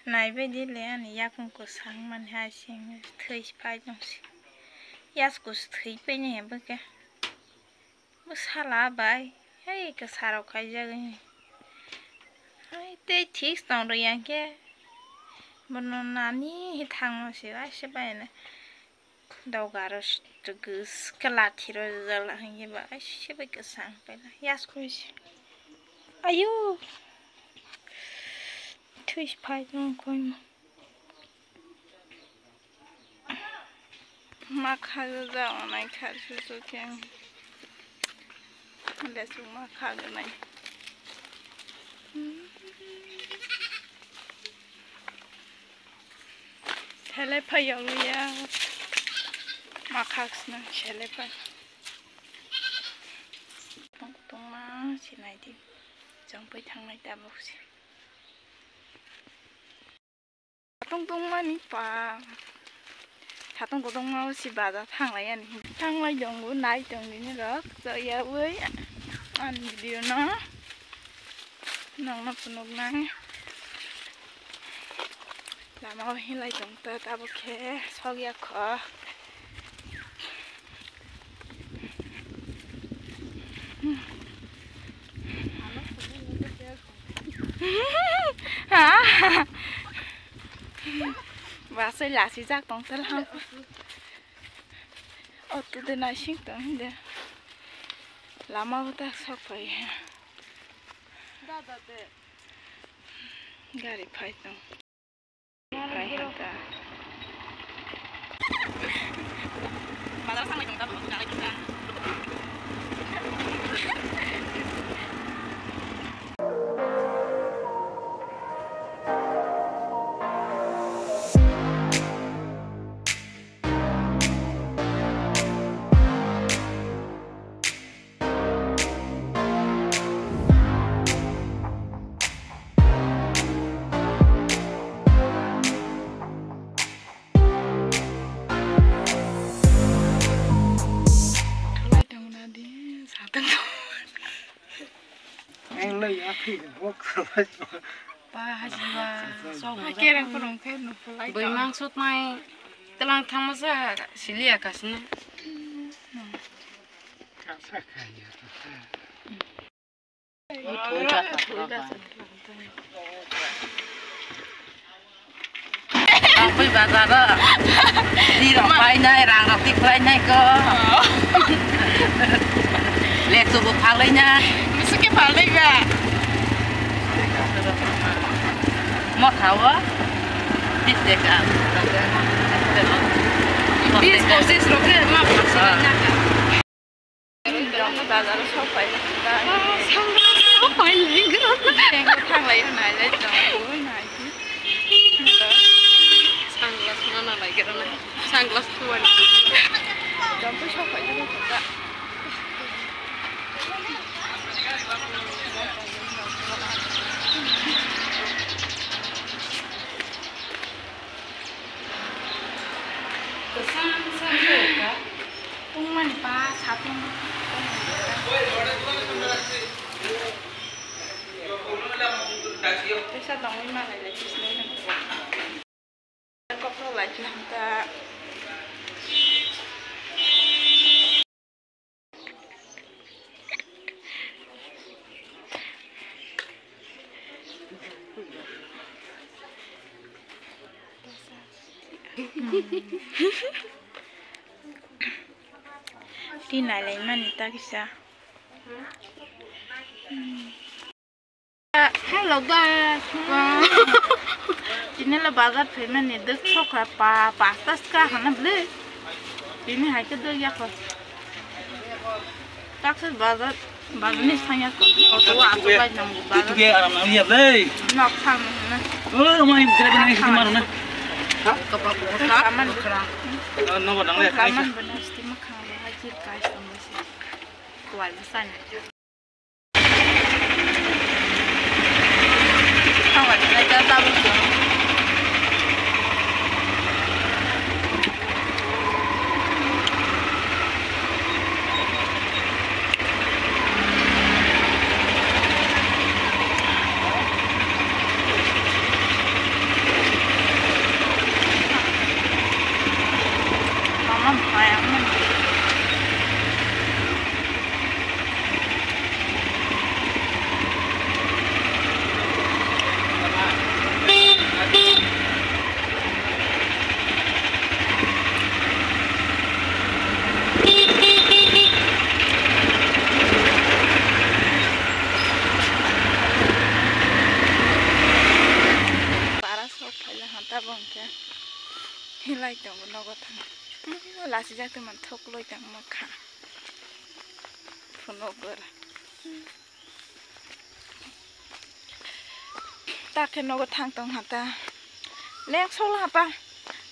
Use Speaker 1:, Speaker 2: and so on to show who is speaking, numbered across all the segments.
Speaker 1: नायबायदिले आंनि याखंखौ सां माने हासिं थैफाय दंसि यासखौ थैफैनो हेबोके साला बाय हे के साराव खायजागोन हाय ते ठीक दं रो याके बनो नानि थांनोसै आसे बायने दावगारो गोस कलाथिरो जाला हंगेबा एसे बायके सां बायला यासखौ आयु थैफाय दं कोई मा खाजो जानाय खाजो के लेसु मा खागोनाय हेले फैयालुया मा खाक्सना हेले फै दं मा सिनायदि जों फै थांनाय दाबोसै दं मानि पा थातों दं मा सि बाजा थांलाय दंगु नाय दं नि रक जयावै आन भिडिअ न नंना पुनुक नाय लामा हिलाय दं त ताबोखे सगिया ख Basay lasi jak tong tel ham. Oh tu de na sing tong de. Lama hota sok pai. Da de. Gari pai tong. Pai hota. Madar sang tong ta bu na kita.
Speaker 2: Bemang sut mai telang thamasa silia kasna. Apa bazar di ramai nai rang ratik lai nai ko. Lek tu bu phang lai nya.
Speaker 1: Mesti ke phang lai ga.
Speaker 2: Mot hawa. Bis dekat. Bis kosis roke mak pasal nak.
Speaker 1: Jangan bazar sampai lah.
Speaker 2: Sampai lagi.
Speaker 1: Yang thang lai nai lai jangan nai.
Speaker 2: Sanglas mana lagi kerana sanglas tuan.
Speaker 1: Jangan sampai tu tak. Umman pa saping Bisa dong lima lagi sini kok lagi kita Di nalai mana tak kisah. Hello guys. Ini lah bazar filmnya ni dek sokra pa pasta sekarang mana beli. Ini hai ke dek ya kok. Tak sih bazar ni sangat kok. Auto aku baik nunggu bazar.
Speaker 3: Itu dia alam lihat deh.
Speaker 1: Nak sama mana.
Speaker 3: Oh, main kerja ni di mana mana?
Speaker 2: Kapal botak.
Speaker 1: Kaman berang.
Speaker 3: Nomor dang lihat.
Speaker 1: Kaman benar sih makan lagi guys sama sih. Kuat besar. Kawan lagi tahu. lai tong no go thang la si jak te man thok loi tang mo kha phono ber ta ke no go thang tong hata lek sol ha pa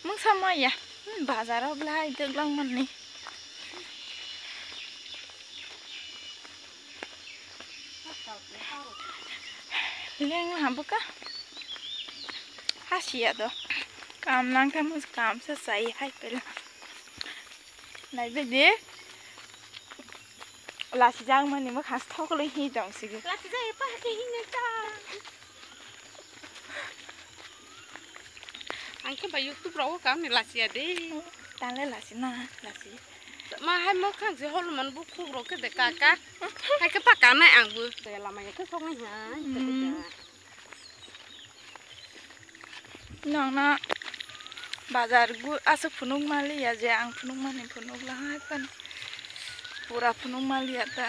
Speaker 1: mung sama ya bazar ro blai deg lang man ni leng ha buka hasia do काम नंग का मुझ काम से सही है पहले नहीं बेदे लासी जाग मनी में खास थोक ले ही जाऊँ सी लासी जाग ये पास ही नहीं था
Speaker 2: Angke bayu tu perahu kami lasi ade.
Speaker 1: ताले लासी ना लासी
Speaker 2: Ma hai mau kan si hol man buku ro ke de kakak. Hai ke pakai na angbu. Saya lama ya ke song ni ha.
Speaker 1: नंग ना बाजार गु आसे फुनुक माली या जे आं फुनुक मानी फुनुक लाहाय पन पूरा फुनुक माली आता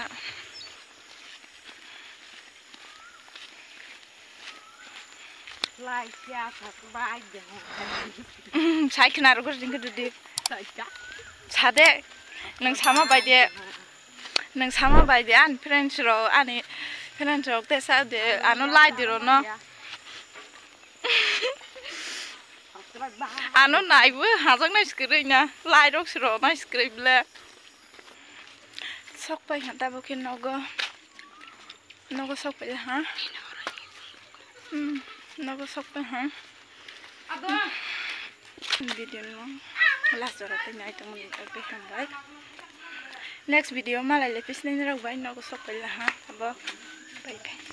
Speaker 2: Lai sia tak baik deh.
Speaker 1: साइ खना रो गुरदिं गदि
Speaker 2: Saja.
Speaker 1: सादे नों सामा बायदे आन फ्रेंड्स रो आनी फ्रेंड्स रो ते सादे आनो लाई दिरो न आनो नाइबो हाजों नाइस्क्रै ना लाई रक्स रो नाइस्क्रै ब्ले sok pai hanta bokin nogo sok pai ha nogo sok pai ha
Speaker 2: Ada.
Speaker 1: video no last ora te nai tong pe ham bai next video malai le pisne rok bai nogo sok pai ha abo bye bye